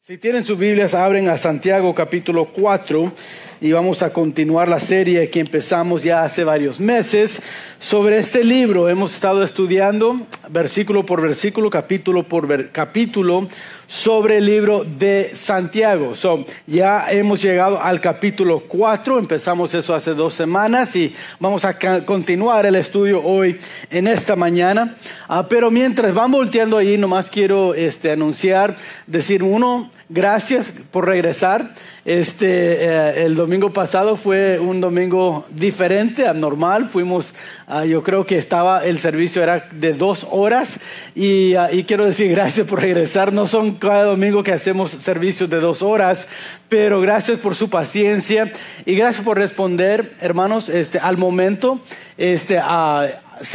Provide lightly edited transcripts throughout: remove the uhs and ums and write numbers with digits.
Si tienen sus Biblias, abren a Santiago capítulo 4 y vamos a continuar la serie que empezamos ya hace varios meses sobre este libro. Hemos estado estudiando versículo por versículo, capítulo por capítulo sobre el libro de Santiago. Ya hemos llegado al capítulo 4, empezamos eso hace 2 semanas y vamos a continuar el estudio hoy en esta mañana. Pero mientras van volteando ahí, nomás quiero anunciar, decir gracias por regresar. El domingo pasado fue un domingo diferente, anormal. Fuimos, yo creo que el servicio era de 2 horas y quiero decir gracias por regresar. No son cada domingo que hacemos servicios de 2 horas, pero gracias por su paciencia y gracias por responder, hermanos. Al momento, se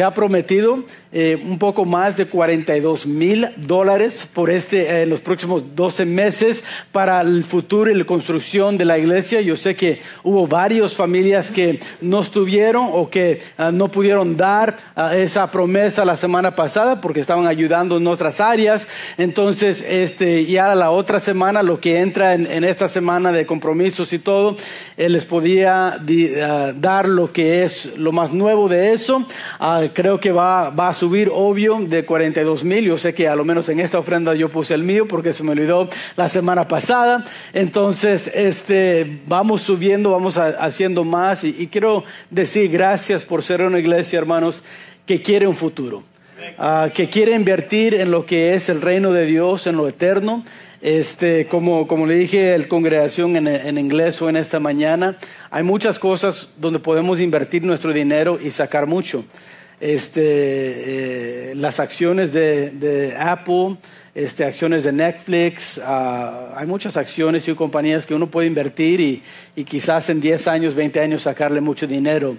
ha prometido un poco más de $42,000 por en los próximos 12 meses para el futuro y la construcción de la iglesia. Yo sé que hubo varias familias que no estuvieron o que no pudieron dar esa promesa la semana pasada porque estaban ayudando en otras áreas. Entonces, ya la otra semana, lo que entra en esta semana de compromisos y todo, les podía dar lo que es lo más nuevo de eso. Creo que va a subir, obvio, de 42,000. Yo sé que a lo menos en esta ofrenda yo puse el mío porque se me olvidó la semana pasada. Entonces, vamos subiendo, vamos haciendo más. Y quiero decir gracias por ser una iglesia, hermanos, que quiere un futuro. Que quiere invertir en lo que es el reino de Dios, en lo eterno. Como le dije a la congregación en inglés o en esta mañana, hay muchas cosas donde podemos invertir nuestro dinero y sacar mucho. Las acciones de Apple, acciones de Netflix, hay muchas acciones y compañías que uno puede invertir y quizás en 10 años, 20 años sacarle mucho dinero.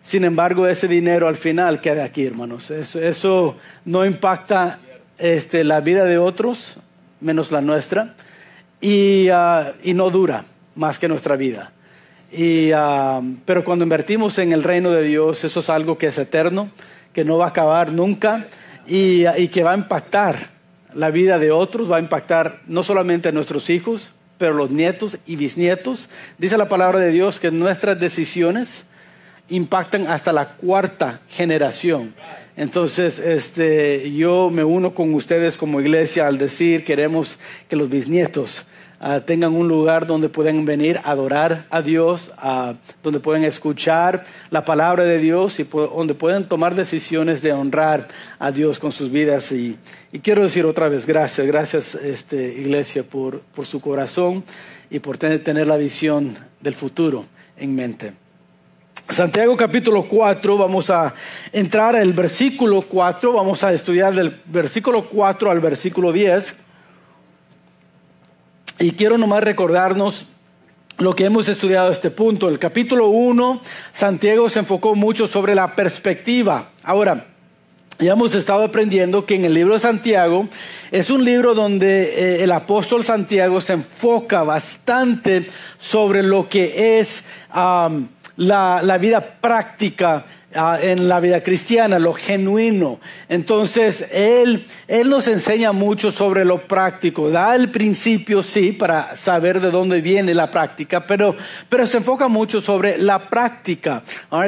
Sin embargo, ese dinero al final queda aquí, hermanos. Eso no impacta la vida de otros, menos la nuestra, y no dura más que nuestra vida. Pero cuando invertimos en el reino de Dios, eso es algo que es eterno, que no va a acabar nunca y que va a impactar la vida de otros, va a impactar no solamente a nuestros hijos, pero los nietos y bisnietos. Dice la palabra de Dios que nuestras decisiones impactan hasta la 4ª generación. Entonces, yo me uno con ustedes como iglesia al decir, queremos que los bisnietos tengan un lugar donde puedan venir a adorar a Dios, donde pueden escuchar la palabra de Dios y donde pueden tomar decisiones de honrar a Dios con sus vidas. Y quiero decir otra vez, gracias iglesia por su corazón y por tener la visión del futuro en mente. Santiago capítulo 4, vamos a entrar al versículo 4, vamos a estudiar del versículo 4 al versículo 10. Y quiero nomás recordarnos lo que hemos estudiado a este punto. El capítulo 1, Santiago se enfocó mucho sobre la perspectiva. Ahora, ya hemos estado aprendiendo que en el libro de Santiago es un libro donde el apóstol Santiago se enfoca bastante sobre lo que es la vida práctica en la vida cristiana, lo genuino. Entonces, él nos enseña mucho sobre lo práctico. Da el principio, sí, para saber de dónde viene la práctica, pero se enfoca mucho sobre la práctica,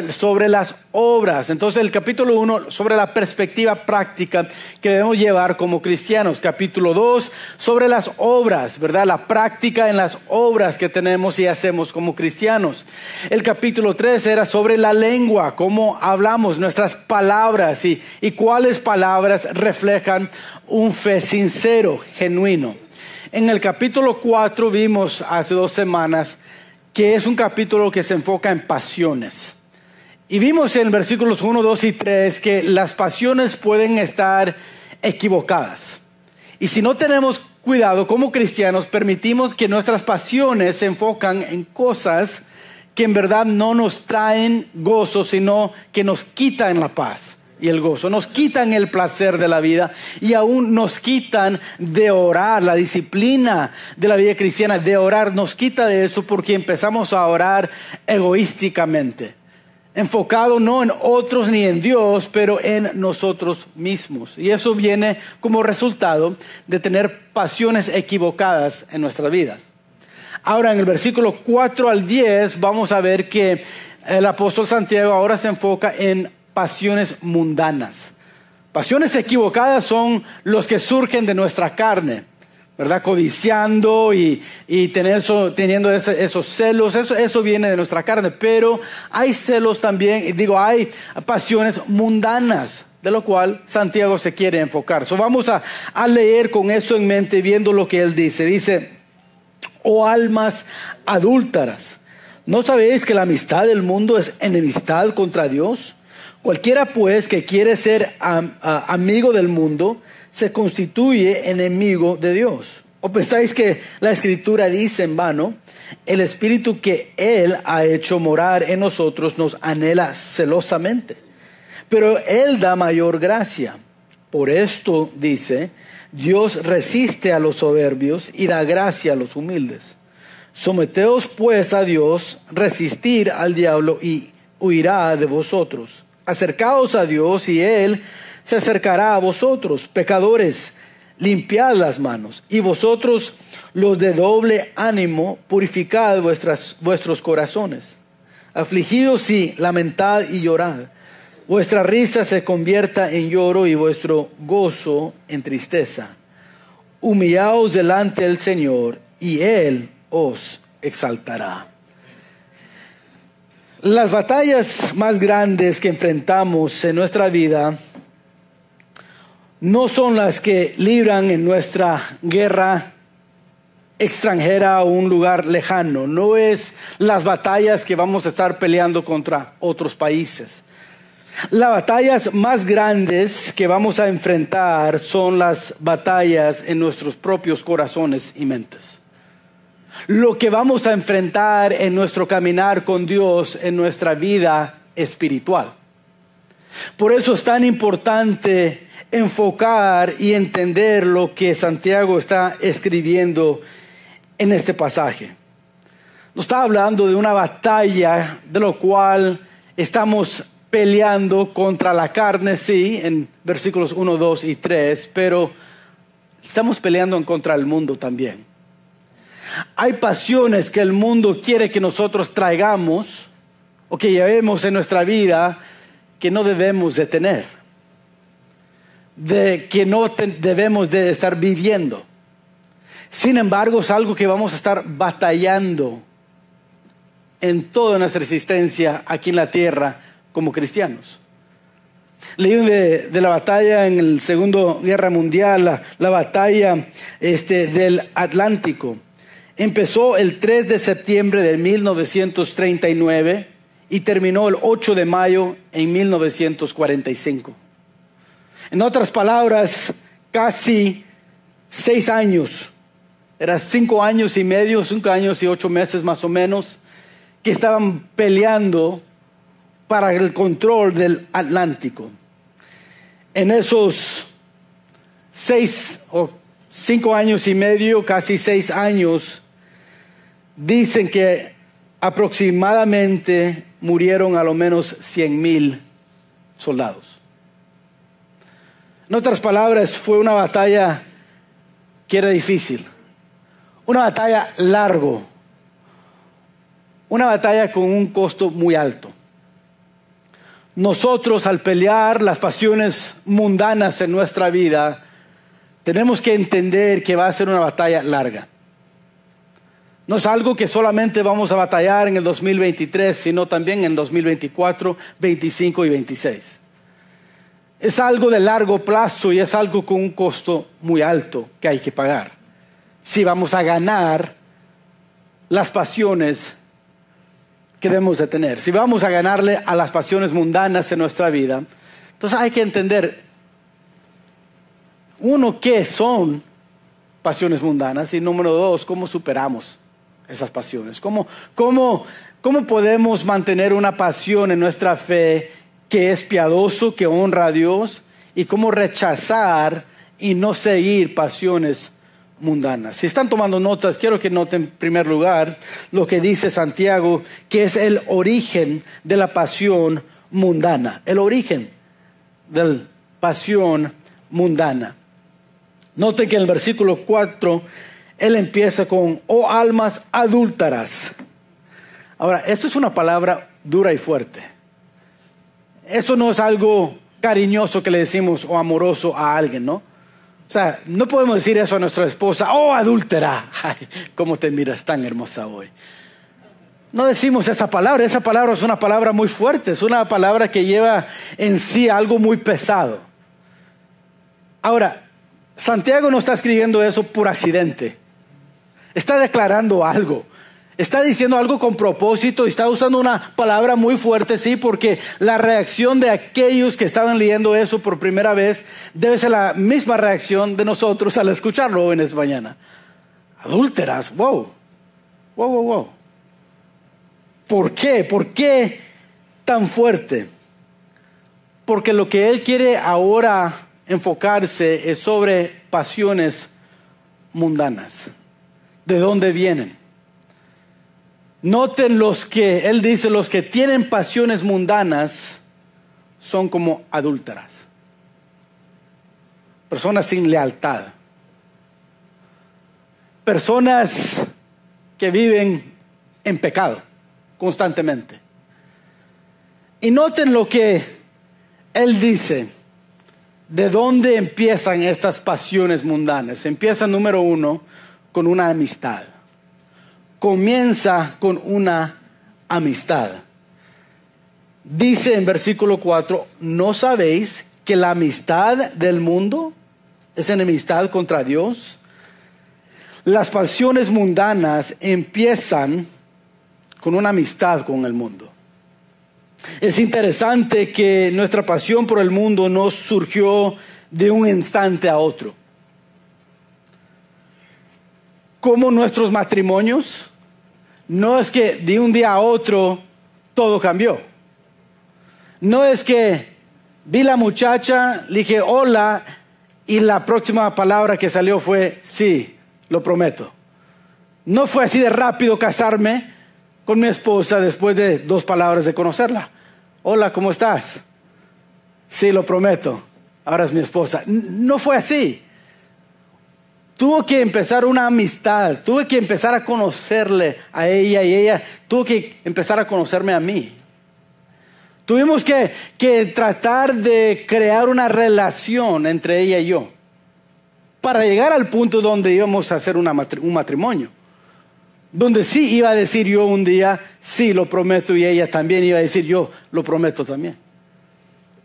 sobre las obras. Entonces, el capítulo 1, sobre la perspectiva práctica que debemos llevar como cristianos. Capítulo 2, sobre las obras, ¿verdad? La práctica en las obras que tenemos y hacemos como cristianos. El capítulo 3 era sobre la lengua, cómo hablamos, nuestras palabras y cuáles palabras reflejan un fe sincero, genuino. En el capítulo 4 vimos hace 2 semanas que es un capítulo que se enfoca en pasiones. Y vimos en versículos 1, 2 y 3 que las pasiones pueden estar equivocadas. Y si no tenemos cuidado como cristianos, permitimos que nuestras pasiones se enfocan en cosas que en verdad no nos traen gozo, sino que nos quitan la paz y el gozo, nos quitan el placer de la vida y aún nos quitan de orar. La disciplina de la vida cristiana de orar nos quita de eso porque empezamos a orar egoísticamente. enfocado no en otros ni en Dios, pero en nosotros mismos. Y eso viene como resultado de tener pasiones equivocadas en nuestras vidas. Ahora, en el versículo 4 al 10 vamos a ver que el apóstol Santiago ahora se enfoca en pasiones mundanas. Pasiones equivocadas son los que surgen de nuestra carne, ¿verdad? Codiciando y teniendo esos celos, eso viene de nuestra carne. Pero hay celos también, hay pasiones mundanas, de lo cual Santiago se quiere enfocar. Vamos a leer con eso en mente, viendo lo que él dice. Dice: oh almas adúlteras, ¿no sabéis que la amistad del mundo es enemistad contra Dios? Cualquiera pues que quiere ser amigo del mundo se constituye enemigo de Dios. ¿O pensáis que la Escritura dice en vano: el Espíritu que Él ha hecho morar en nosotros nos anhela celosamente? Pero Él da mayor gracia. Por esto dice: Dios resiste a los soberbios y da gracia a los humildes. Someteos pues a Dios, resistir al diablo y huirá de vosotros. Acercaos a Dios y Él se acercará a vosotros. Pecadores, limpiad las manos. Y vosotros, los de doble ánimo, purificad vuestros corazones. Afligidos y lamentad y llorad. Vuestra risa se convierta en lloro y vuestro gozo en tristeza. Humillaos delante del Señor y Él os exaltará. Las batallas más grandes que enfrentamos en nuestra vida no son las que libran en nuestra guerra extranjera o un lugar lejano. No es las batallas que vamos a estar peleando contra otros países. Las batallas más grandes que vamos a enfrentar son las batallas en nuestros propios corazones y mentes. Lo que vamos a enfrentar en nuestro caminar con Dios, en nuestra vida espiritual. Por eso es tan importante enfocar y entender lo que Santiago está escribiendo en este pasaje. Nos está hablando de una batalla de lo cual estamos peleando contra la carne, sí, en versículos 1, 2 y 3, pero estamos peleando contra el mundo también. Hay pasiones que el mundo quiere que nosotros traigamos o que llevemos en nuestra vida que no debemos de tener, que no debemos de estar viviendo. Sin embargo, es algo que vamos a estar batallando en toda nuestra existencia aquí en la tierra como cristianos. Leí de la batalla en la Segunda Guerra Mundial, la batalla del Atlántico. Empezó el 3 de septiembre de 1939 y terminó el 8 de mayo en 1945. En otras palabras, casi 6 años, eran 5 años y medio, 5 años y 8 meses más o menos, que estaban peleando para el control del Atlántico. En esos 5 años y medio, casi 6 años, dicen que aproximadamente murieron a lo menos 100,000 soldados. En otras palabras, fue una batalla que era difícil, una batalla larga, una batalla con un costo muy alto. Nosotros, al pelear las pasiones mundanas en nuestra vida, tenemos que entender que va a ser una batalla larga. No es algo que solamente vamos a batallar en el 2023, sino también en 2024, 25 y 26. Es algo de largo plazo y es algo con un costo muy alto que hay que pagar. Si vamos a ganar las pasiones que debemos de tener, si vamos a ganarle a las pasiones mundanas en nuestra vida, entonces hay que entender, uno, qué son pasiones mundanas, y número 2, cómo superamos esas pasiones. ¿Cómo podemos mantener una pasión en nuestra fe que es piadoso, que honra a Dios? Y cómo rechazar y no seguir pasiones mundanas. Si están tomando notas, quiero que noten en primer lugar lo que dice Santiago, que es el origen de la pasión mundana. El origen de la pasión mundana. Noten que en el versículo 4, él empieza con, oh almas adúlteras. Ahora, esto es una palabra dura y fuerte. Eso no es algo cariñoso que le decimos o amoroso a alguien, ¿no? O sea, no podemos decir eso a nuestra esposa, oh adúltera, ay, cómo te miras tan hermosa hoy. No decimos esa palabra es una palabra muy fuerte, es una palabra que lleva en sí algo muy pesado. Ahora, Santiago no está escribiendo eso por accidente, está declarando algo. Está diciendo algo con propósito y está usando una palabra muy fuerte, sí, porque la reacción de aquellos que estaban leyendo eso por primera vez debe ser la misma reacción de nosotros al escucharlo hoy en esta mañana. Adúlteras, wow. ¿Por qué? ¿Por qué tan fuerte? Porque lo que él quiere ahora enfocarse es sobre pasiones mundanas. ¿De dónde vienen? Noten él dice, los que tienen pasiones mundanas son como adúlteras. Personas sin lealtad. Personas que viven en pecado constantemente. Y noten lo que él dice. ¿De dónde empiezan estas pasiones mundanas? Empieza, número 1, con una amistad. Comienza con una amistad. Dice en versículo 4, ¿no sabéis que la amistad del mundo es enemistad contra Dios? Las pasiones mundanas empiezan con una amistad con el mundo. Es interesante que nuestra pasión por el mundo no surgió de un instante a otro. Como nuestros matrimonios, no es que de un día a otro todo cambió. No es que vi la muchacha, le dije hola y la próxima palabra que salió fue sí, lo prometo. No fue así de rápido casarme con mi esposa después de 2 palabras de conocerla. Hola, ¿cómo estás? Sí, lo prometo. Ahora es mi esposa. No fue así. Tuvo que empezar una amistad, tuve que empezar a conocerle a ella y ella tuvo que empezar a conocerme a mí. Tuvimos que tratar de crear una relación entre ella y yo para llegar al punto donde íbamos a hacer un matrimonio. Donde sí iba a decir yo un día, sí, lo prometo, y ella también iba a decir yo, lo prometo también.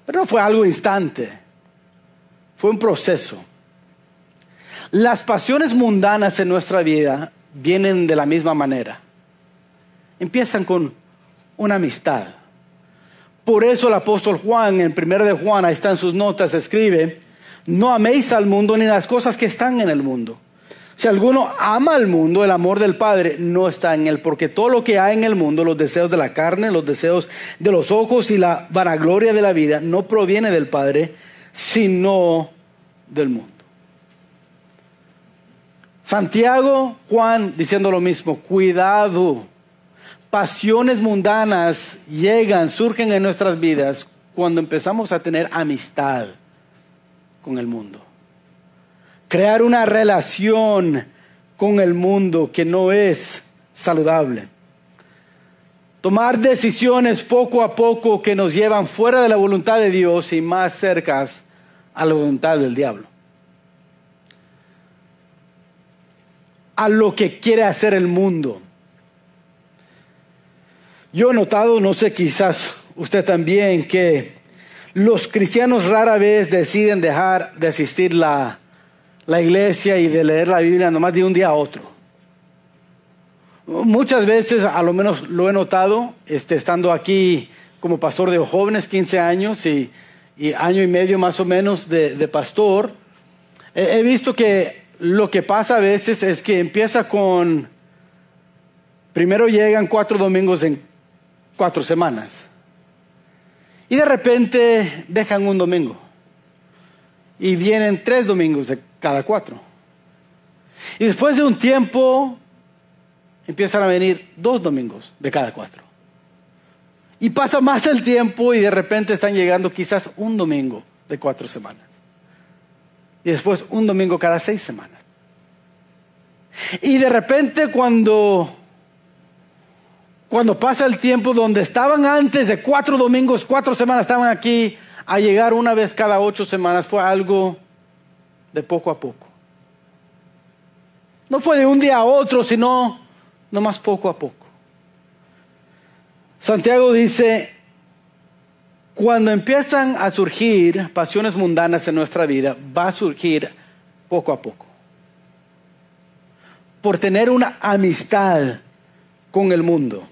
Pero no fue algo instante, fue un proceso. Las pasiones mundanas en nuestra vida vienen de la misma manera. Empiezan con una amistad. Por eso el apóstol Juan, en 1 de Juan, ahí están sus notas, escribe, no améis al mundo ni las cosas que están en el mundo. Si alguno ama al mundo, el amor del Padre no está en él, porque todo lo que hay en el mundo, los deseos de la carne, los deseos de los ojos y la vanagloria de la vida, no proviene del Padre, sino del mundo. Santiago, Juan, diciendo lo mismo, cuidado. Pasiones mundanas surgen en nuestras vidas cuando empezamos a tener amistad con el mundo. Crear una relación con el mundo que no es saludable. Tomar decisiones poco a poco que nos llevan fuera de la voluntad de Dios y más cerca a la voluntad del diablo. A lo que quiere hacer el mundo. Yo he notado, no sé, quizás usted también, que los cristianos rara vez deciden dejar de asistir la iglesia y de leer la Biblia nomás de un día a otro. Muchas veces, a lo menos lo he notado, estando aquí como pastor de jóvenes, 15 años y año y medio más o menos de pastor, he visto que lo que pasa a veces es que empieza con, primero llegan 4 domingos en 4 semanas y de repente dejan un domingo y vienen 3 domingos de cada 4 Y después de un tiempo empiezan a venir 2 domingos de cada 4. Y pasa más el tiempo y de repente están llegando quizás un domingo de 4 semanas. Y después un domingo cada 6 semanas. Y de repente cuando pasa el tiempo donde estaban antes de 4 domingos, 4 semanas estaban aquí, a llegar una vez cada 8 semanas fue algo de poco a poco. No fue de un día a otro, sino nomás poco a poco. Santiago dice, cuando empiezan a surgir pasiones mundanas en nuestra vida, va a surgir poco a poco. Por tener una amistad con el mundo,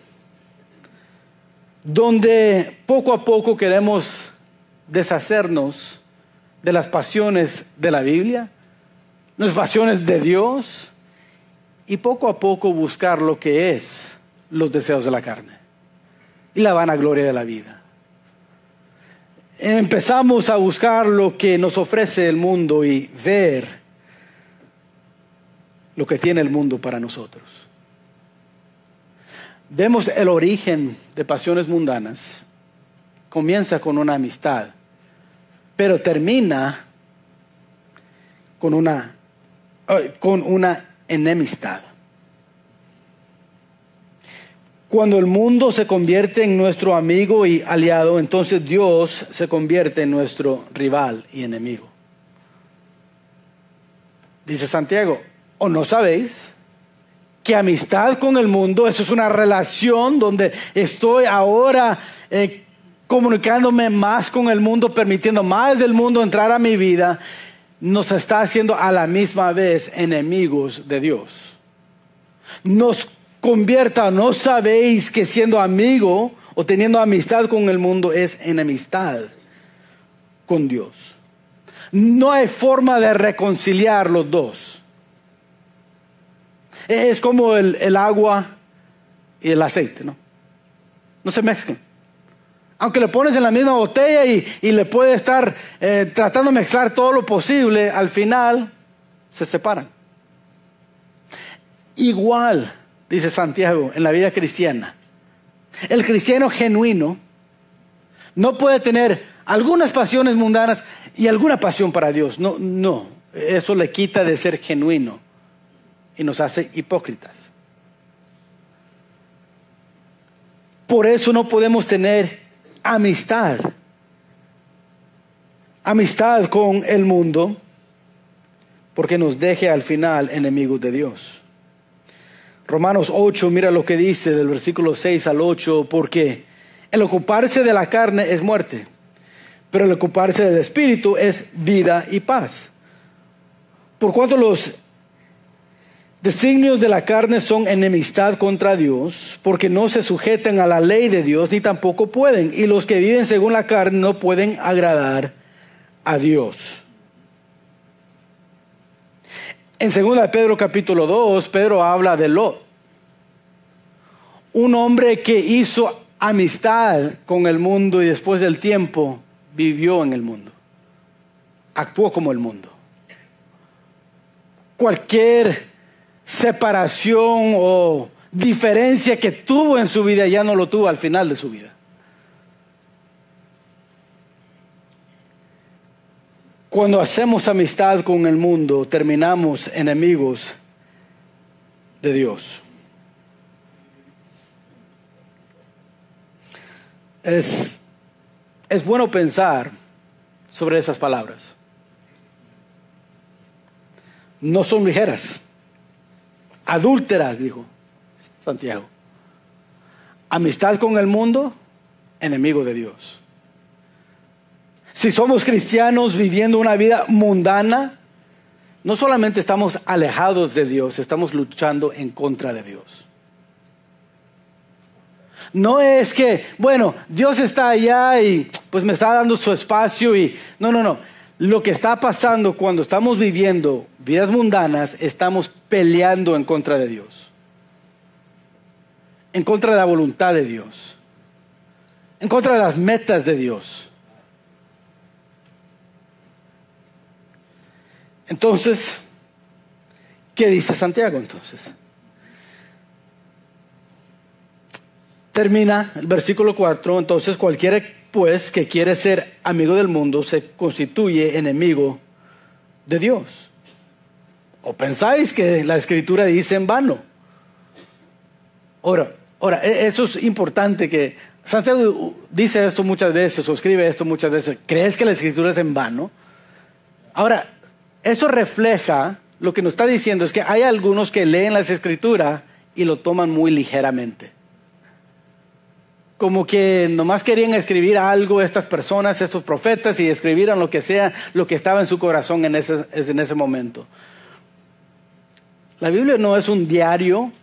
donde poco a poco queremos deshacernos de las pasiones de la Biblia, las pasiones de Dios, y poco a poco buscar lo que es los deseos de la carne y la vanagloria de la vida. Empezamos a buscar lo que nos ofrece el mundo y ver lo que tiene el mundo para nosotros. Vemos el origen de pasiones mundanas. Comienza con una amistad, pero termina con una enemistad. Cuando el mundo se convierte en nuestro amigo y aliado, entonces Dios se convierte en nuestro rival y enemigo. Dice Santiago, ¿o no sabéis que amistad con el mundo, eso es una relación donde estoy ahora comunicándome más con el mundo, permitiendo más del mundo entrar a mi vida, nos está haciendo a la misma vez enemigos de Dios? Nos convierta, ¿no sabéis que siendo amigo o teniendo amistad con el mundo es enemistad con Dios? No hay forma de reconciliar los dos. Es como el agua y el aceite, ¿no? No se mezclan. Aunque le pones en la misma botella y le puede estar tratando de mezclar todo lo posible, al final se separan. Igual, dice Santiago, en la vida cristiana. El cristiano genuino no puede tener algunas pasiones mundanas y alguna pasión para Dios. No. Eso le quita de ser genuino y nos hace hipócritas. Por eso no podemos tener amistad con el mundo, porque nos deje al final enemigos de Dios. Romanos 8, mira lo que dice del versículo 6 al 8, porque el ocuparse de la carne es muerte, pero el ocuparse del Espíritu es vida y paz. Por cuanto los designios de la carne son enemistad contra Dios, porque no se sujetan a la ley de Dios, ni tampoco pueden. Y los que viven según la carne no pueden agradar a Dios. En 2 Pedro capítulo 2, Pedro habla de Lot. Un hombre que hizo amistad con el mundo y después del tiempo vivió en el mundo. Actuó como el mundo. Cualquier separación o diferencia que tuvo en su vida ya no lo tuvo al final de su vida. Cuando hacemos amistad con el mundo, terminamos enemigos de Dios. Es bueno pensar sobre esas palabras. No son ligeras. Adúlteras, dijo Santiago. Amistad con el mundo, enemigo de Dios. Si somos cristianos viviendo una vida mundana, no solamente estamos alejados de Dios, estamos luchando en contra de Dios. No es que, bueno, Dios está allá y pues me está dando su espacio y no. Lo que está pasando cuando estamos viviendo vidas mundanas, estamos peleando en contra de Dios. En contra de la voluntad de Dios. En contra de las metas de Dios. Entonces, ¿Qué dice Santiago entonces? Termina el versículo 4, entonces cualquiera pues que quiere ser amigo del mundo se constituye enemigo de Dios. ¿O pensáis que la Escritura dice en vano? Ahora, eso es importante que Santiago dice esto muchas veces o escribe esto muchas veces. ¿Crees que la Escritura es en vano? Ahora, eso refleja, lo que nos está diciendo es que hay algunos que leen las Escrituras y lo toman muy ligeramente. Como que nomás querían escribir algo estas personas, estos profetas, y escribieran lo que sea, lo que estaba en su corazón en ese momento. La Biblia no es un diario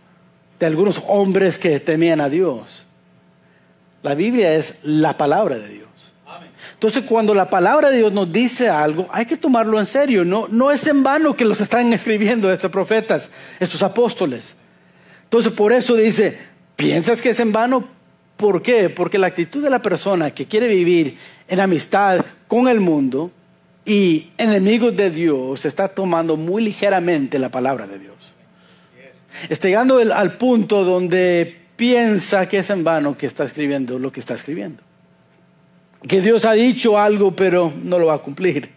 de algunos hombres que temían a Dios. La Biblia es la palabra de Dios. Entonces, cuando la palabra de Dios nos dice algo, hay que tomarlo en serio. No es en vano que los están escribiendo estos profetas, estos apóstoles. Entonces, por eso dice, ¿piensas que es en vano? ¿Por qué? Porque la actitud de la persona que quiere vivir en amistad con el mundo y enemigos de Dios está tomando muy ligeramente la palabra de Dios. Está llegando al punto donde piensa que es en vano que está escribiendo lo que está escribiendo. Que Dios ha dicho algo, pero no lo va a cumplir.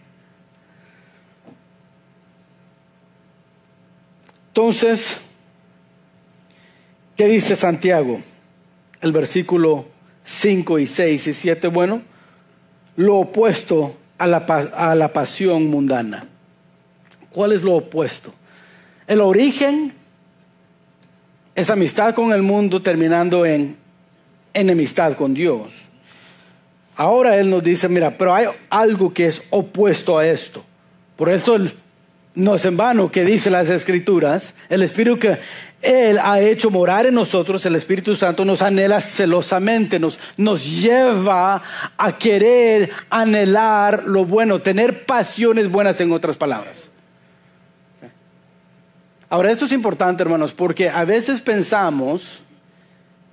Entonces, ¿qué dice Santiago? El versículo 5 y 6 y 7, bueno, lo opuesto a la pasión mundana. ¿Cuál es lo opuesto? El origen es amistad con el mundo terminando en enemistad con Dios. Ahora Él nos dice, mira, pero hay algo que es opuesto a esto. Por eso no es en vano que dice las Escrituras, el Espíritu que Él ha hecho morar en nosotros, el Espíritu Santo nos anhela celosamente, nos lleva a querer anhelar lo bueno, tener pasiones buenas, en otras palabras. Ahora, esto es importante, hermanos, porque a veces pensamos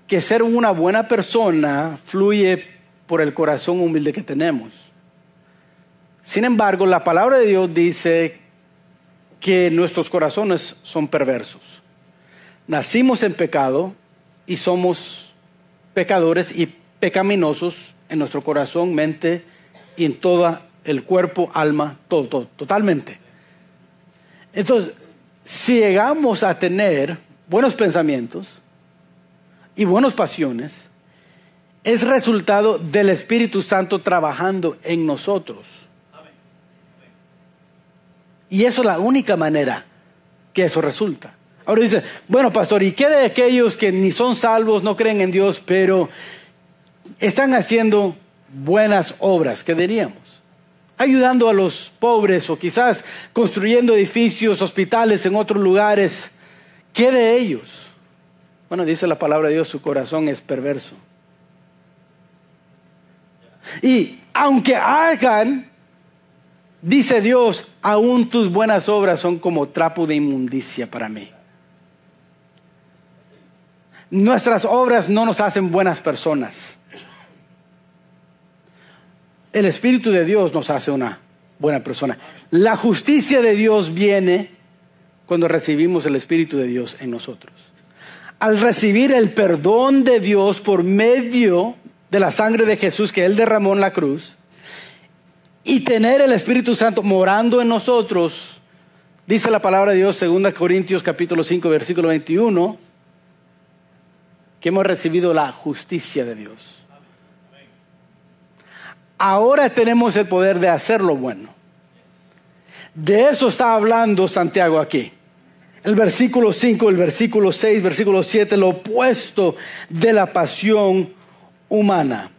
que ser una buena persona fluye por el corazón humilde que tenemos. Sin embargo, la palabra de Dios dice que nuestros corazones son perversos. Nacimos en pecado y somos pecadores y pecaminosos en nuestro corazón, mente y en todo el cuerpo, alma, todo, totalmente. Entonces, si llegamos a tener buenos pensamientos y buenas pasiones, es resultado del Espíritu Santo trabajando en nosotros. Y eso es la única manera que eso resulta. Ahora dice, bueno, pastor, ¿y qué de aquellos que ni son salvos, no creen en Dios, pero están haciendo buenas obras? ¿Qué diríamos? Ayudando a los pobres o quizás construyendo edificios, hospitales en otros lugares. ¿Qué de ellos? Bueno, dice la palabra de Dios, su corazón es perverso. Y aunque hagan, dice Dios, aún tus buenas obras son como trapo de inmundicia para mí. Nuestras obras no nos hacen buenas personas. El Espíritu de Dios nos hace una buena persona. La justicia de Dios viene cuando recibimos el Espíritu de Dios en nosotros. Al recibir el perdón de Dios por medio de la sangre de Jesús que Él derramó en la cruz, y tener el Espíritu Santo morando en nosotros, dice la palabra de Dios, 2 Corintios capítulo 5, versículo 21, que hemos recibido la justicia de Dios. Ahora tenemos el poder de hacer lo bueno. De eso está hablando Santiago aquí. El versículo 5, el versículo 6, versículo 7, lo opuesto de la pasión humana.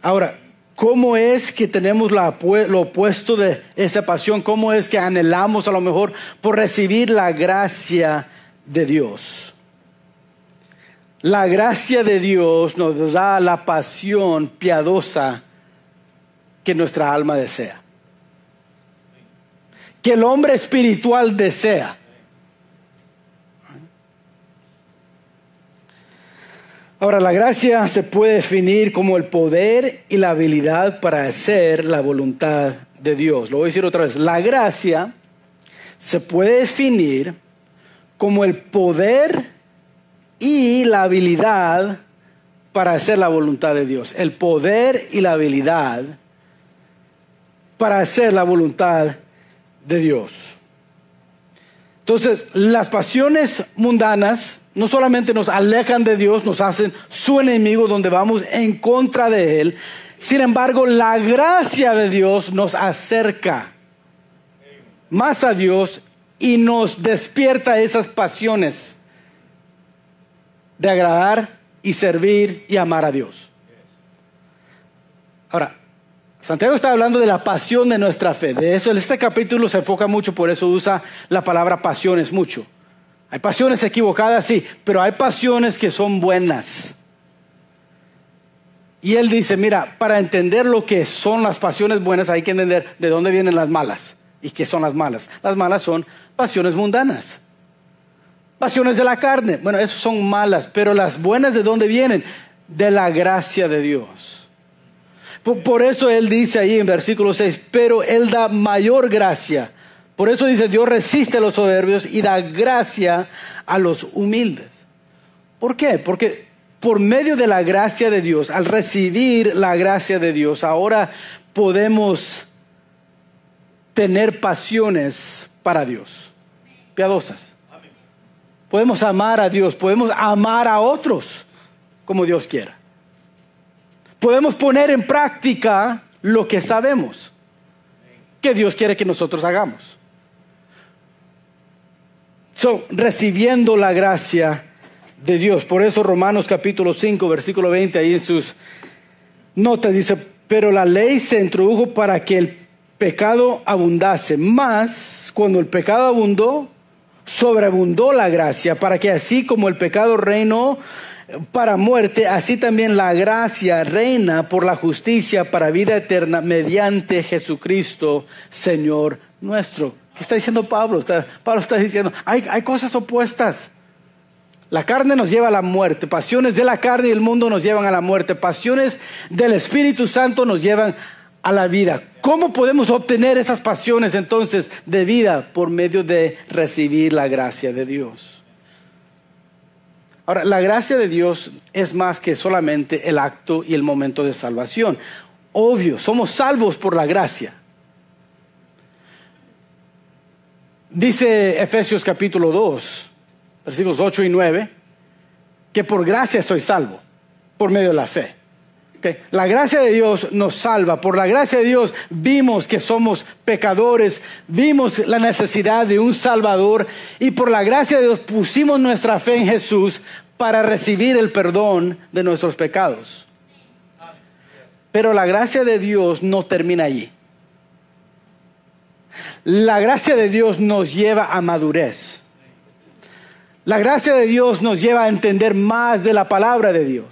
Ahora, ¿cómo es que tenemos lo opuesto de esa pasión? ¿Cómo es que anhelamos a lo mejor por recibir la gracia de Dios? La gracia de Dios nos da la pasión piadosa que nuestra alma desea, que el hombre espiritual desea. Ahora, la gracia se puede definir como el poder y la habilidad para hacer la voluntad de Dios. Lo voy a decir otra vez. La gracia se puede definir como el poder y la habilidad para hacer la voluntad de Dios. El poder y la habilidad para hacer la voluntad de Dios. Entonces, las pasiones mundanas no solamente nos alejan de Dios, nos hacen su enemigo donde vamos en contra de Él. Sin embargo, la gracia de Dios nos acerca más a Dios y nos despierta esas pasiones de agradar y servir y amar a Dios. Ahora, Santiago está hablando de la pasión de nuestra fe. De eso, este capítulo se enfoca mucho, por eso usa la palabra pasiones mucho. Hay pasiones equivocadas, sí, pero hay pasiones que son buenas. Y él dice, mira, para entender lo que son las pasiones buenas hay que entender de dónde vienen las malas. ¿Y qué son las malas? Las malas son pasiones mundanas. Pasiones de la carne. Bueno, esas son malas, pero las buenas ¿de dónde vienen? De la gracia de Dios. Por eso él dice ahí en versículo 6, pero él da mayor gracia. Por eso dice, Dios resiste a los soberbios y da gracia a los humildes. ¿Por qué? Porque por medio de la gracia de Dios, al recibir la gracia de Dios, ahora podemos tener pasiones para Dios, piadosas. Podemos amar a Dios, podemos amar a otros como Dios quiera. Podemos poner en práctica lo que sabemos que Dios quiere que nosotros hagamos. Recibiendo la gracia de Dios. Por eso Romanos capítulo 5, versículo 20, ahí en sus notas dice, pero la ley se introdujo para que el pecado abundase. Mas, cuando el pecado abundó, sobreabundó la gracia, para que así como el pecado reinó para muerte, así también la gracia reina por la justicia para vida eterna mediante Jesucristo, Señor nuestro. ¿Qué está diciendo Pablo? Pablo está diciendo, hay cosas opuestas. La carne nos lleva a la muerte. Pasiones de la carne y el mundo nos llevan a la muerte. Pasiones del Espíritu Santo nos llevan a la vida. ¿Cómo podemos obtener esas pasiones entonces de vida? Por medio de recibir la gracia de Dios. Ahora, la gracia de Dios es más que solamente el acto y el momento de salvación. Obvio, somos salvos por la gracia. Dice Efesios capítulo 2, versículos 8 y 9, que por gracia soy salvo, por medio de la fe. Okay. La gracia de Dios nos salva. Por la gracia de Dios vimos que somos pecadores, vimos la necesidad de un Salvador y por la gracia de Dios pusimos nuestra fe en Jesús para recibir el perdón de nuestros pecados. Pero la gracia de Dios no termina allí. La gracia de Dios nos lleva a madurez. La gracia de Dios nos lleva a entender más de la palabra de Dios.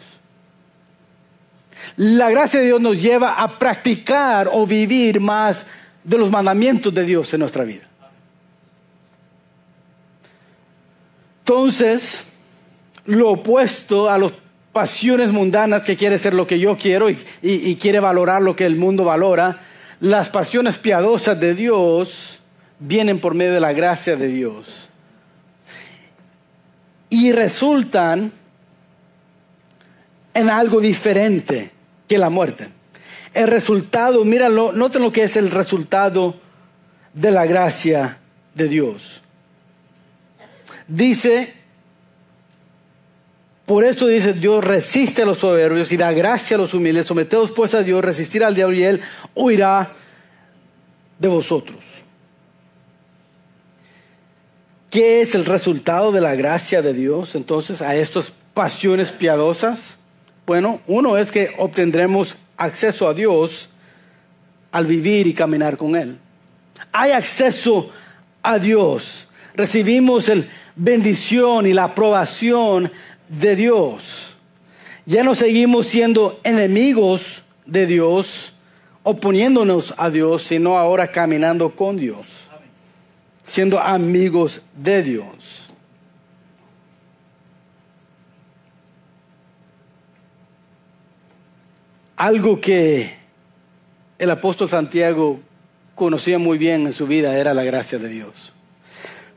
La gracia de Dios nos lleva a practicar o vivir más de los mandamientos de Dios en nuestra vida. Entonces, lo opuesto a las pasiones mundanas que quiere ser lo que yo quiero y quiere valorar lo que el mundo valora, las pasiones piadosas de Dios vienen por medio de la gracia de Dios. Y resultan en algo diferente que la muerte. El resultado, míralo, noten lo que es el resultado de la gracia de Dios. Dice, por esto dice, Dios resiste a los soberbios y da gracia a los humildes. Someteos pues a Dios, resistir al diablo y él huirá de vosotros. ¿Qué es el resultado de la gracia de Dios entonces a estas pasiones piadosas? Bueno, uno es que obtendremos acceso a Dios al vivir y caminar con Él. Hay acceso a Dios. Recibimos la bendición y la aprobación de Dios. Ya no seguimos siendo enemigos de Dios, oponiéndonos a Dios, sino ahora caminando con Dios, siendo amigos de Dios. Algo que el apóstol Santiago conocía muy bien en su vida era la gracia de Dios.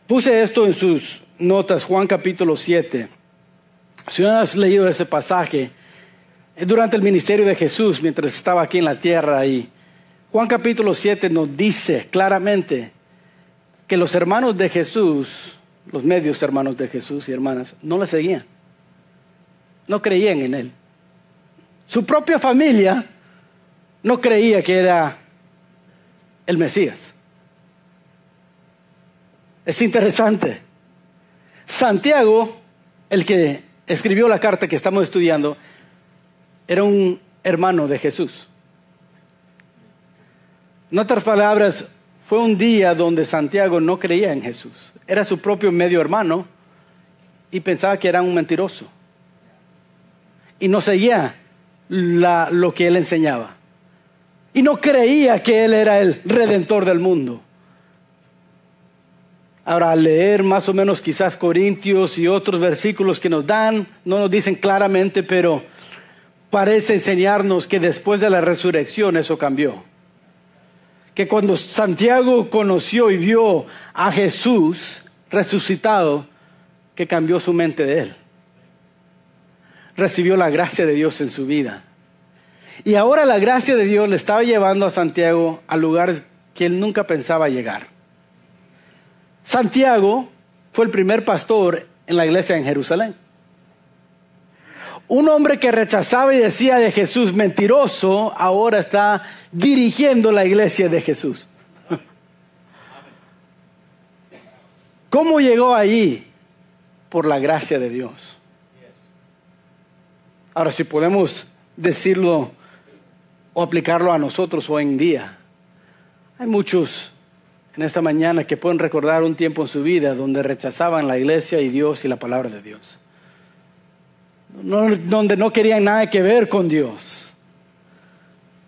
Puse esto en sus notas, Juan capítulo 7. Si no has leído ese pasaje, durante el ministerio de Jesús, mientras estaba aquí en la tierra, y Juan capítulo 7 nos dice claramente que los hermanos de Jesús, los medios hermanos de Jesús y hermanas, no le seguían. No creían en él. Su propia familia no creía que era el Mesías. Es interesante. Santiago, el que escribió la carta que estamos estudiando, era un hermano de Jesús. En otras palabras, fue un día donde Santiago no creía en Jesús. Era su propio medio hermano y pensaba que era un mentiroso. Y no seguía lo que él enseñaba. Y no creía que él era el redentor del mundo. Ahora, al leer más o menos quizás Corintios y otros versículos que nos dan, no nos dicen claramente, pero parece enseñarnos que después de la resurrección eso cambió. Que cuando Santiago conoció y vio a Jesús resucitado, que cambió su mente de él. Recibió la gracia de Dios en su vida. Y ahora la gracia de Dios le estaba llevando a Santiago a lugares que él nunca pensaba llegar. Santiago fue el primer pastor en la iglesia en Jerusalén. Un hombre que rechazaba y decía de Jesús mentiroso, ahora está dirigiendo la iglesia de Jesús. ¿Cómo llegó allí? Por la gracia de Dios. Ahora, si podemos decirlo o aplicarlo a nosotros hoy en día, hay muchos en esta mañana que pueden recordar un tiempo en su vida donde rechazaban la iglesia y Dios y la palabra de Dios. Donde no querían nada que ver con Dios.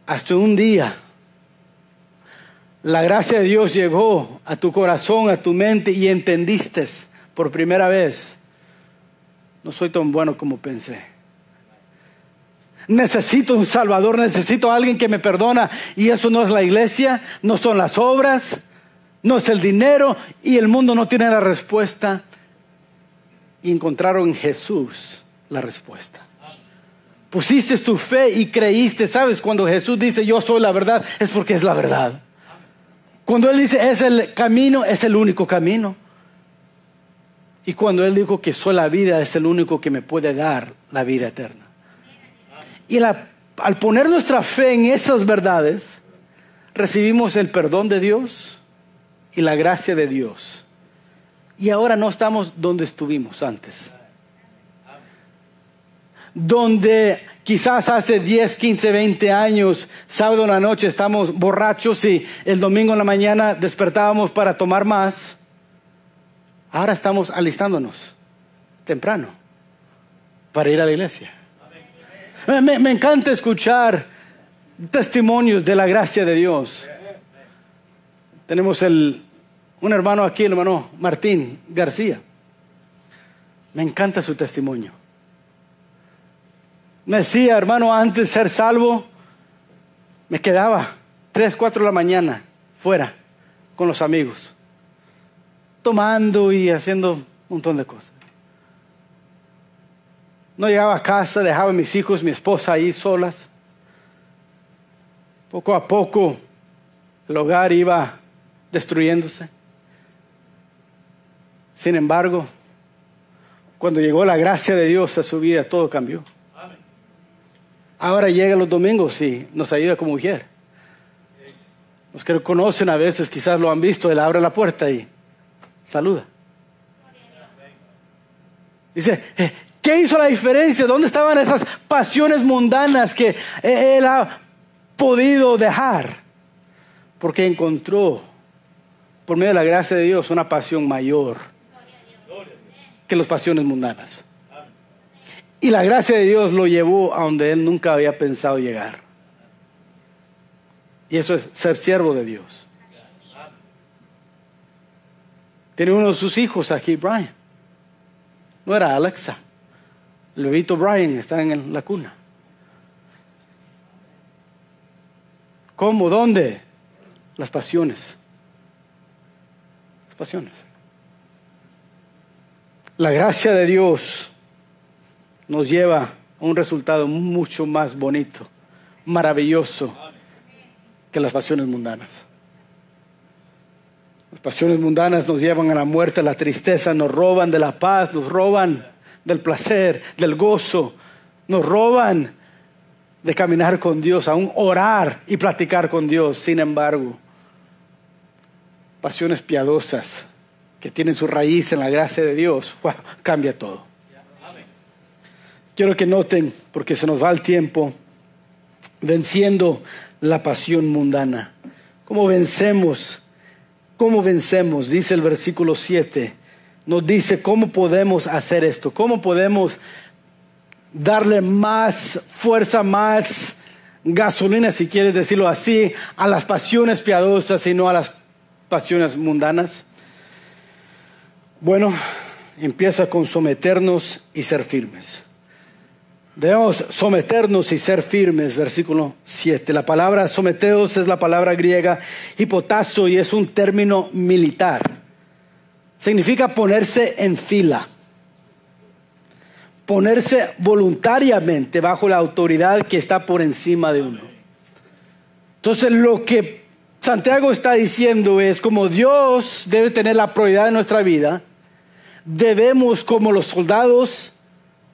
Hasta un día, la gracia de Dios llegó a tu corazón, a tu mente y entendiste por primera vez: no soy tan bueno como pensé. Necesito un Salvador, necesito a alguien que me perdona. Y eso no es la iglesia, no son las obras, no es el dinero, y el mundo no tiene la respuesta. Y encontraron en Jesús la respuesta. Pusiste tu fe y creíste. ¿Sabes? Cuando Jesús dice yo soy la verdad, es porque es la verdad. Cuando Él dice es el camino, es el único camino. Y cuando Él dijo que soy la vida, es el único que me puede dar la vida eterna. Y al poner nuestra fe en esas verdades, recibimos el perdón de Dios y la gracia de Dios. Y ahora no estamos donde estuvimos antes. Donde quizás hace 10, 15, 20 años, sábado en la noche estamos borrachos y el domingo en la mañana despertábamos para tomar más. Ahora estamos alistándonos temprano para ir a la iglesia. Me encanta escuchar testimonios de la gracia de Dios. Tenemos un hermano aquí, el hermano Martín García. Me encanta su testimonio. Me decía, hermano, antes de ser salvo, me quedaba 3, 4 de la mañana fuera con los amigos, tomando y haciendo un montón de cosas. No llegaba a casa, dejaba a mis hijos, mi esposa ahí solas. Poco a poco el hogar iba destruyéndose. Sin embargo, cuando llegó la gracia de Dios a su vida, todo cambió. Ahora llega los domingos y nos ayuda como mujer. Los que lo conocen a veces quizás lo han visto, él abre la puerta y saluda. Dice, ¿qué hizo la diferencia? ¿Dónde estaban esas pasiones mundanas que él ha podido dejar? Porque encontró, por medio de la gracia de Dios, una pasión mayor que las pasiones mundanas. Y la gracia de Dios lo llevó a donde él nunca había pensado llegar. Y eso es ser siervo de Dios. Tiene uno de sus hijos aquí, Brian. No era Alexa. El bebito Brian está en la cuna. ¿Cómo? ¿Dónde? Las pasiones. Las pasiones. La gracia de Dios nos lleva a un resultado mucho más bonito, maravilloso, que las pasiones mundanas. Las pasiones mundanas nos llevan a la muerte, a la tristeza, nos roban de la paz, nos roban del placer, del gozo, nos roban de caminar con Dios, aún orar y platicar con Dios. Sin embargo, pasiones piadosas que tienen su raíz en la gracia de Dios, wow, cambia todo. Quiero que noten, porque se nos va el tiempo, venciendo la pasión mundana. ¿Cómo vencemos? ¿Cómo vencemos? Dice el versículo 7. Nos dice cómo podemos hacer esto. ¿Cómo podemos darle más fuerza, más gasolina, si quieres decirlo así, a las pasiones piadosas y no a las pasiones mundanas? Bueno, empieza con someternos y ser firmes. Debemos someternos y ser firmes, versículo 7. La palabra someteos es la palabra griega hipotazo y es un término militar. Significa ponerse en fila. Ponerse voluntariamente bajo la autoridad que está por encima de uno. Entonces lo que Santiago está diciendo es, como Dios debe tener la prioridad en nuestra vida, debemos, como los soldados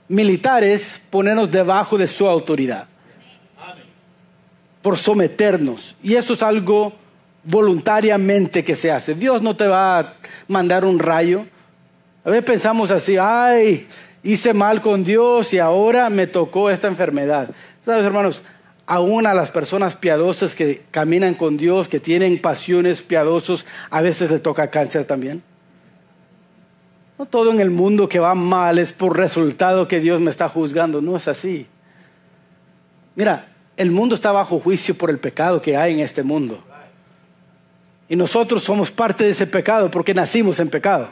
militares, ponernos debajo de su autoridad. Por someternos. Y eso es algo voluntariamente que se hace. Dios no te va a mandar un rayo. A veces pensamos así, ay, hice mal con Dios y ahora me tocó esta enfermedad. ¿Sabes, hermanos? Aún a las personas piadosas que caminan con Dios, que tienen pasiones piadosas, a veces le toca cáncer también. No todo en el mundo que va mal es por resultado que Dios me está juzgando. No es así. Mira, el mundo está bajo juicio por el pecado que hay en este mundo. Y nosotros somos parte de ese pecado porque nacimos en pecado.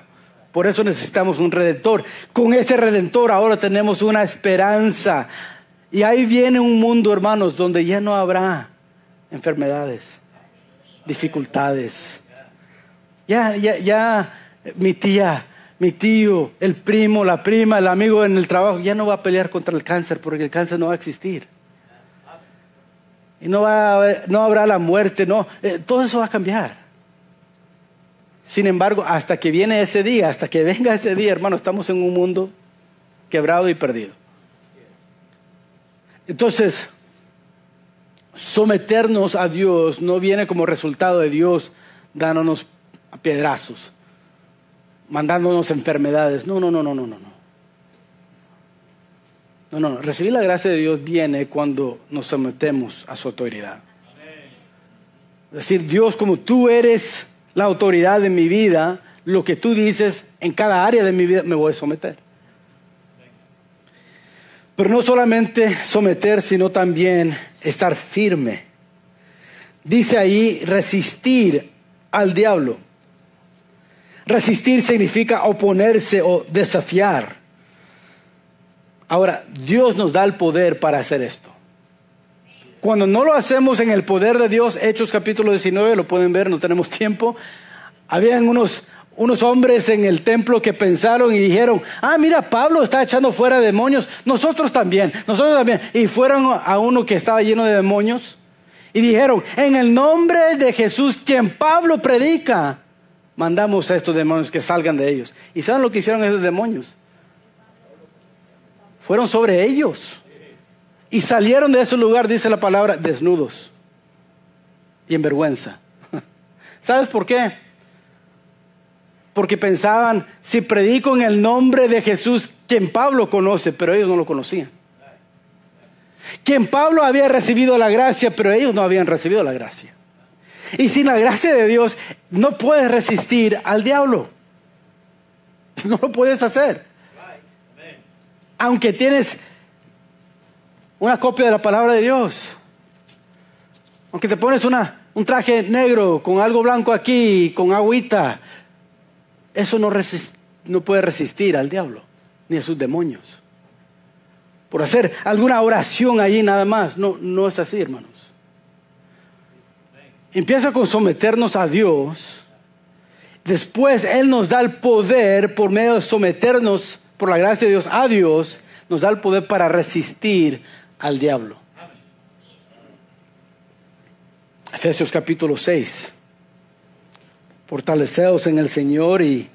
Por eso necesitamos un redentor. Con ese redentor ahora tenemos una esperanza. Y ahí viene un mundo, hermanos, donde ya no habrá enfermedades, dificultades. Ya mi tía, mi tío, el primo, la prima, el amigo en el trabajo ya no va a pelear contra el cáncer porque el cáncer no va a existir. Y no habrá la muerte, no. Todo eso va a cambiar. Sin embargo, hasta que viene ese día, hasta que venga ese día, hermano, estamos en un mundo quebrado y perdido. Entonces, someternos a Dios no viene como resultado de Dios dándonos a piedrazos, mandándonos enfermedades. No. Recibir la gracia de Dios viene cuando nos sometemos a su autoridad. Es decir, Dios, como tú eres la autoridad de mi vida, lo que tú dices en cada área de mi vida me voy a someter. Pero no solamente someter, sino también estar firme. Dice ahí resistir al diablo. Resistir significa oponerse o desafiar. Ahora, Dios nos da el poder para hacer esto. Cuando no lo hacemos en el poder de Dios, Hechos capítulo 19, lo pueden ver, no tenemos tiempo. Habían unos hombres en el templo que pensaron y dijeron, mira, Pablo está echando fuera demonios, nosotros también. Y fueron a uno que estaba lleno de demonios y dijeron, en el nombre de Jesús, quien Pablo predica, mandamos a estos demonios que salgan de ellos. ¿Y saben lo que hicieron esos demonios? Fueron sobre ellos. Y salieron de ese lugar, dice la palabra, desnudos y en vergüenza. ¿Sabes por qué? Porque pensaban, si predico en el nombre de Jesús, quien Pablo conoce, pero ellos no lo conocían. Quien Pablo había recibido la gracia, pero ellos no habían recibido la gracia. Y sin la gracia de Dios, no puedes resistir al diablo. No lo puedes hacer. Aunque tienes una copia de la palabra de Dios. Aunque te pones un traje negro con algo blanco aquí, con agüita. Eso no puede resistir al diablo, ni a sus demonios. Por hacer alguna oración allí nada más. No es así, hermanos. Empieza con someternos a Dios Después Él nos da el poder por medio de someternos por la gracia de Dios a Dios, nos da el poder para resistir al diablo. Efesios capítulo 6. Fortaleceos en el Señor y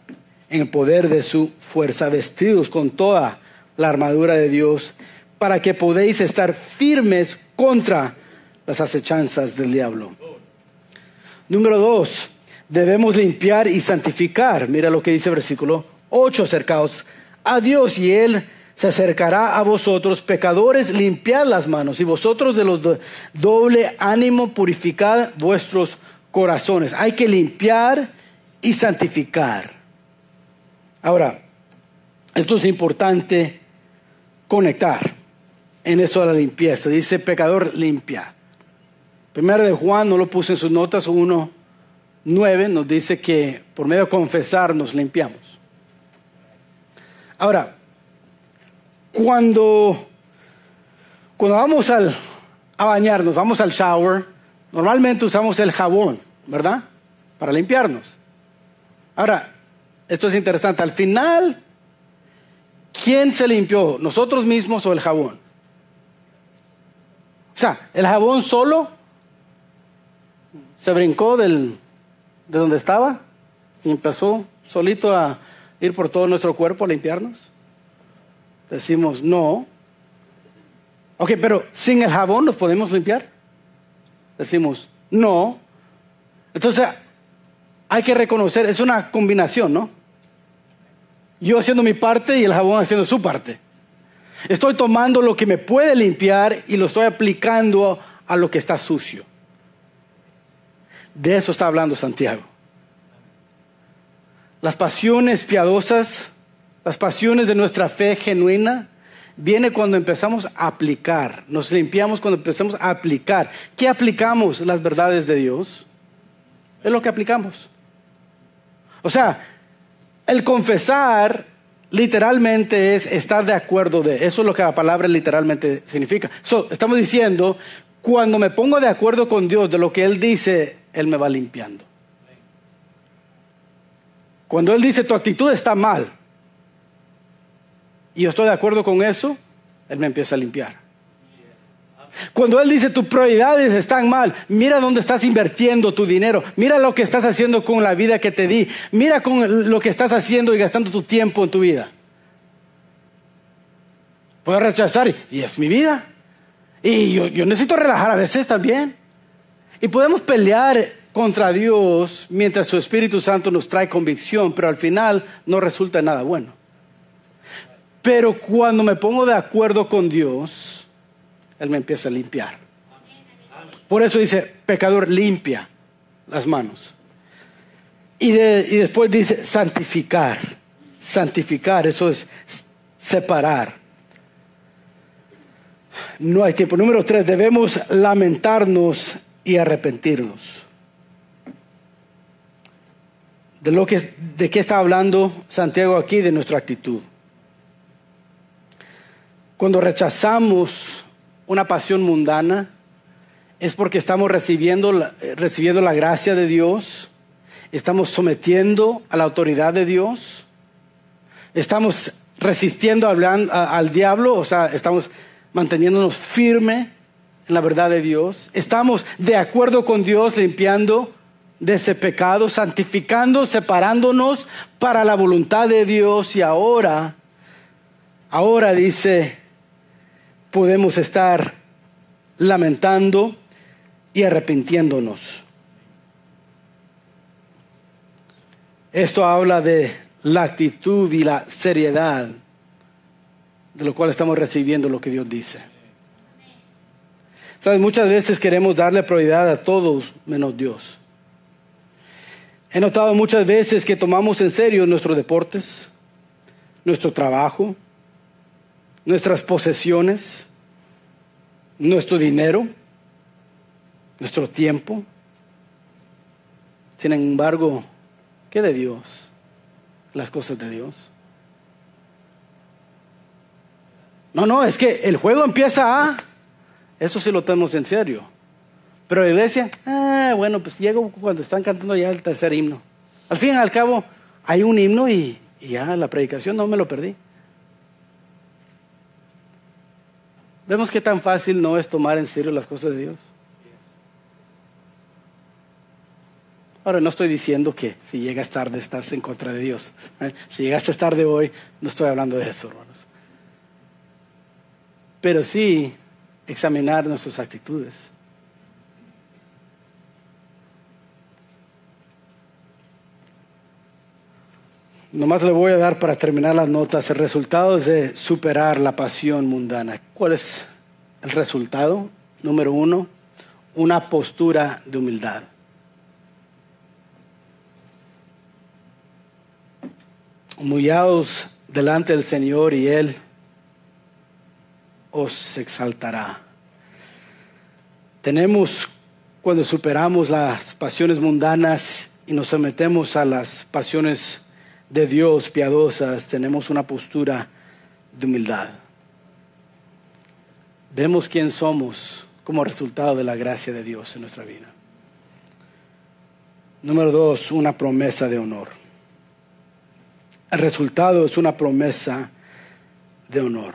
en el poder de su fuerza, vestidos con toda la armadura de Dios, para que podáis estar firmes contra las acechanzas del diablo. Número 2, debemos limpiar y santificar. Mira lo que dice el versículo 8, acercaos a Dios y Él se acercará a vosotros, pecadores, limpiad las manos, y vosotros de los doble ánimo, purificad vuestros corazones. Hay que limpiar y santificar. Ahora, esto es importante conectar en eso de la limpieza. Dice pecador, limpia. Primero de Juan, no lo puse en sus notas, 1:9 nos dice que por medio de confesar nos limpiamos. Ahora, cuando vamos a bañarnos, vamos al shower, normalmente usamos el jabón, ¿verdad? Para limpiarnos. Ahora, esto es interesante. Al final, ¿quién se limpió? ¿Nosotros mismos o el jabón? O sea, el jabón solo se brincó de donde estaba y empezó solito a ir por todo nuestro cuerpo a limpiarnos. Decimos no. Ok, pero sin el jabón nos podemos limpiar. Decimos no. Entonces hay que reconocer, es una combinación, ¿no? Yo haciendo mi parte y el jabón haciendo su parte. Estoy tomando lo que me puede limpiar y lo estoy aplicando a lo que está sucio. De eso está hablando Santiago. Las pasiones piadosas, las pasiones de nuestra fe genuina, viene cuando empezamos a aplicar. Nos limpiamos cuando empezamos a aplicar. ¿Qué aplicamos? Las verdades de Dios. Es lo que aplicamos. O sea, el confesar literalmente es estar de acuerdo de. Eso es lo que la palabra literalmente significa. Estamos diciendo, cuando me pongo de acuerdo con Dios de lo que Él dice, Él me va limpiando. Cuando Él dice tu actitud está mal y yo estoy de acuerdo con eso, Él me empieza a limpiar. Cuando Él dice tus prioridades están mal, mira dónde estás invirtiendo tu dinero, mira lo que estás haciendo con la vida que te di, mira con lo que estás haciendo y gastando tu tiempo en tu vida. Puedo rechazar y es mi vida y yo necesito relajar a veces también. Y podemos pelear contra Dios mientras su Espíritu Santo nos trae convicción, pero al final no resulta nada bueno. Pero cuando me pongo de acuerdo con Dios, Él me empieza a limpiar. Por eso dice, pecador, limpia las manos. Y después dice, santificar. Santificar, eso es separar. No hay tiempo. Número 3, debemos lamentarnos y arrepentirnos. ¿De qué está hablando Santiago aquí? De nuestra actitud. Cuando rechazamos una pasión mundana, es porque estamos recibiendo la gracia de Dios, estamos sometiendo a la autoridad de Dios, estamos resistiendo al diablo, o sea, estamos manteniéndonos firmes en la verdad de Dios, estamos de acuerdo con Dios, limpiando de ese pecado, santificando, separándonos para la voluntad de Dios. Y ahora dice, podemos estar lamentando y arrepintiéndonos. Esto habla de la actitud y la seriedad de lo cual estamos recibiendo lo que Dios dice. ¿Sabes? Muchas veces queremos darle prioridad a todos menos Dios. He notado muchas veces que tomamos en serio nuestros deportes, nuestro trabajo, nuestras posesiones, nuestro dinero, nuestro tiempo. Sin embargo, ¿qué de Dios? Las cosas de Dios. No, es que el juego empieza eso sí lo tenemos en serio. Pero la iglesia, bueno, pues llego cuando están cantando ya el tercer himno. Al fin y al cabo, hay un himno y ya la predicación no me lo perdí. Vemos qué tan fácil no es tomar en serio las cosas de Dios. Ahora, no estoy diciendo que si llegas tarde estás en contra de Dios. Si llegaste tarde hoy, no estoy hablando de eso, hermanos. Pero sí examinar nuestras actitudes. Nomás le voy a dar para terminar las notas el resultado de superar la pasión mundana. ¿Cuál es el resultado? Número 1, una postura de humildad. Humillaos delante del Señor y Él os exaltará. Cuando superamos las pasiones mundanas y nos sometemos a las pasiones de Dios piadosas, tenemos una postura de humildad. Vemos quién somos como resultado de la gracia de Dios en nuestra vida. Número 2, una promesa de honor. El resultado es una promesa de honor.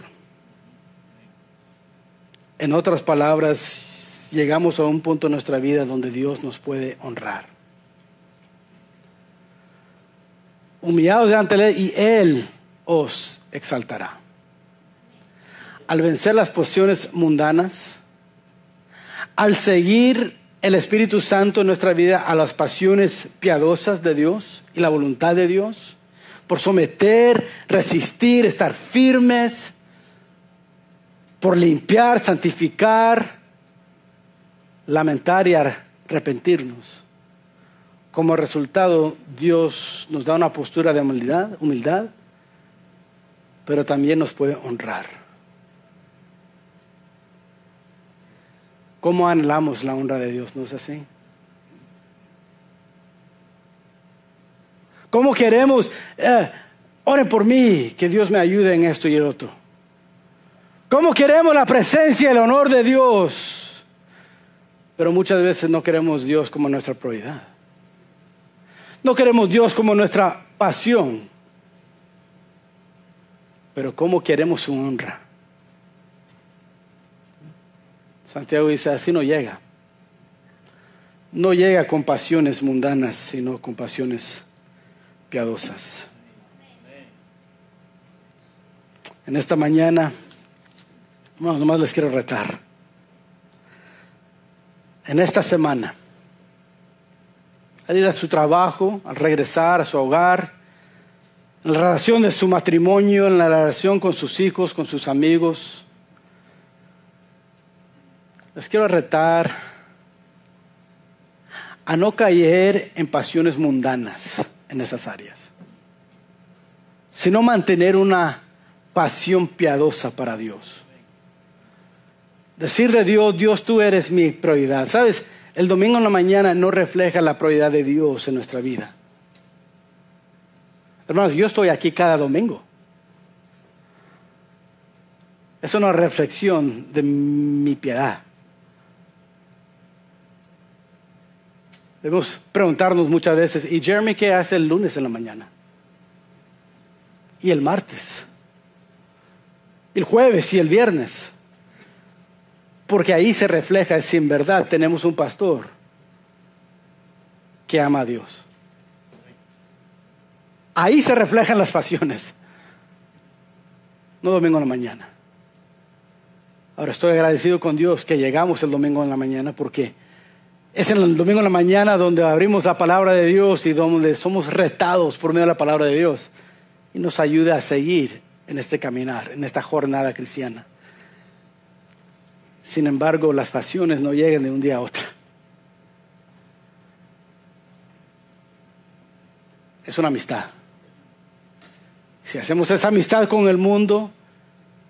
En otras palabras, llegamos a un punto en nuestra vida donde Dios nos puede honrar. Humillados delante de Él y Él os exaltará. Al vencer las pasiones mundanas, al seguir el Espíritu Santo en nuestra vida a las pasiones piadosas de Dios y la voluntad de Dios, por someter, resistir, estar firmes, por limpiar, santificar, lamentar y arrepentirnos. Como resultado, Dios nos da una postura de humildad, pero también nos puede honrar. ¿Cómo anhelamos la honra de Dios? ¿No es así? ¿Cómo queremos? Oren por mí, que Dios me ayude en esto y el otro. ¿Cómo queremos la presencia y el honor de Dios? Pero muchas veces no queremos Dios como nuestra prioridad. No queremos Dios como nuestra pasión. Pero ¿cómo queremos su honra? Santiago dice, así no llega. No llega con pasiones mundanas, sino con pasiones piadosas. En esta mañana, nomás les quiero retar. En esta semana, al ir a su trabajo, al regresar a su hogar, en la relación de su matrimonio, en la relación con sus hijos, con sus amigos, les quiero retar a no caer en pasiones mundanas en esas áreas, sino mantener una pasión piadosa para Dios. Decir de Dios, Dios, tú eres mi prioridad. ¿Sabes? El domingo en la mañana no refleja la prioridad de Dios en nuestra vida. Hermanos, yo estoy aquí cada domingo. Es una reflexión de mi piedad. Debemos preguntarnos muchas veces, ¿y Jeremy qué hace el lunes en la mañana? ¿Y el martes? ¿Y el jueves y el viernes? Porque ahí se refleja si en verdad tenemos un pastor que ama a Dios. Ahí se reflejan las pasiones. No domingo en la mañana. Ahora estoy agradecido con Dios que llegamos el domingo en la mañana, porque es en el domingo en la mañana donde abrimos la palabra de Dios y donde somos retados por medio de la palabra de Dios. Y nos ayuda a seguir en este caminar, en esta jornada cristiana. Sin embargo, las pasiones no llegan de un día a otro. Es una amistad. Si hacemos esa amistad con el mundo,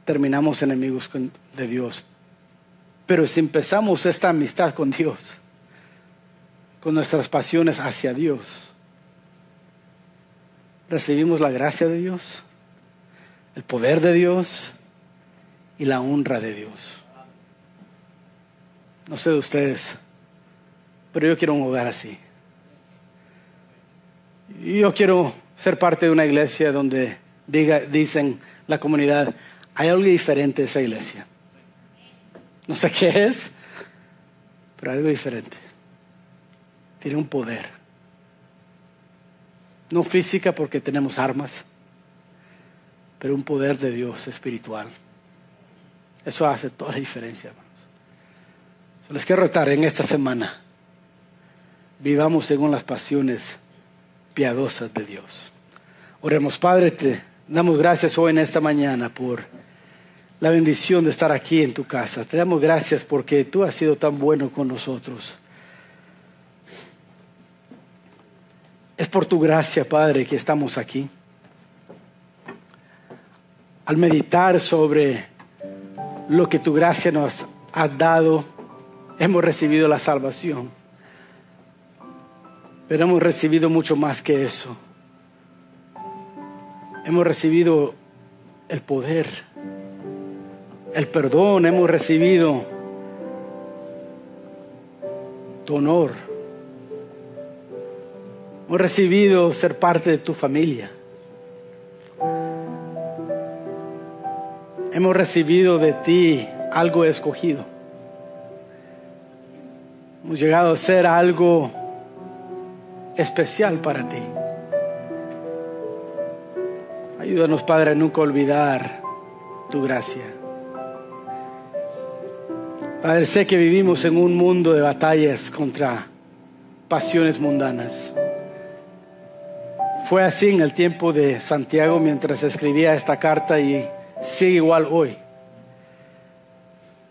terminamos enemigos de Dios. Pero si empezamos esta amistad con Dios, con nuestras pasiones hacia Dios, recibimos la gracia de Dios, el poder de Dios y la honra de Dios. No sé de ustedes, pero yo quiero un hogar así. Yo quiero ser parte de una iglesia donde dicen la comunidad, hay algo diferente en esa iglesia. No sé qué es, pero algo diferente. Tiene un poder. No física porque tenemos armas, pero un poder de Dios espiritual. Eso hace toda la diferencia, hermanos. Les quiero retar en esta semana. Vivamos según las pasiones piadosas de Dios. Oremos. Padre, te damos gracias hoy en esta mañana por la bendición de estar aquí en tu casa. Te damos gracias porque tú has sido tan bueno con nosotros. Es por tu gracia, Padre, que estamos aquí. Al meditar sobre lo que tu gracia nos ha dado, hemos recibido la salvación. Pero hemos recibido mucho más que eso. Hemos recibido el poder, el perdón, hemos recibido tu honor. Hemos recibido ser parte de tu familia. Hemos recibido de ti algo escogido. Hemos llegado a ser algo especial para ti. Ayúdanos, Padre, a nunca olvidar tu gracia. Padre, sé que vivimos en un mundo de batallas contra pasiones mundanas. Fue así en el tiempo de Santiago mientras escribía esta carta y sigue igual hoy.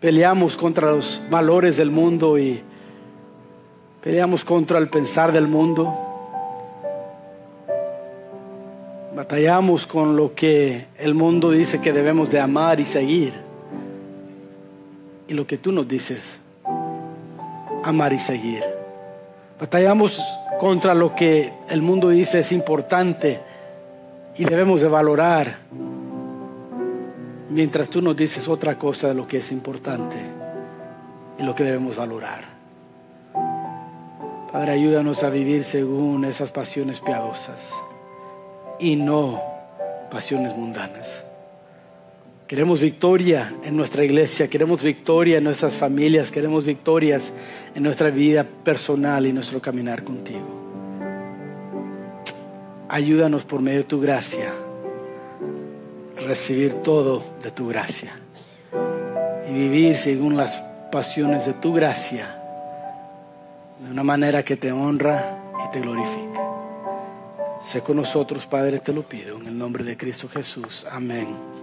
Peleamos contra los valores del mundo y peleamos contra el pensar del mundo. Batallamos con lo que el mundo dice que debemos de amar y seguir. Y lo que tú nos dices, amar y seguir. Batallamos contra lo que el mundo dice es importante y debemos de valorar, mientras tú nos dices otra cosa de lo que es importante y lo que debemos valorar. Padre, ayúdanos a vivir según esas pasiones piadosas y no pasiones mundanas. Queremos victoria en nuestra iglesia, queremos victoria en nuestras familias, queremos victorias en nuestra vida personal y nuestro caminar contigo. Ayúdanos por medio de tu gracia a recibir todo de tu gracia y vivir según las pasiones de tu gracia de una manera que te honra y te glorifica. Sé con nosotros, Padre, te lo pido en el nombre de Cristo Jesús. Amén.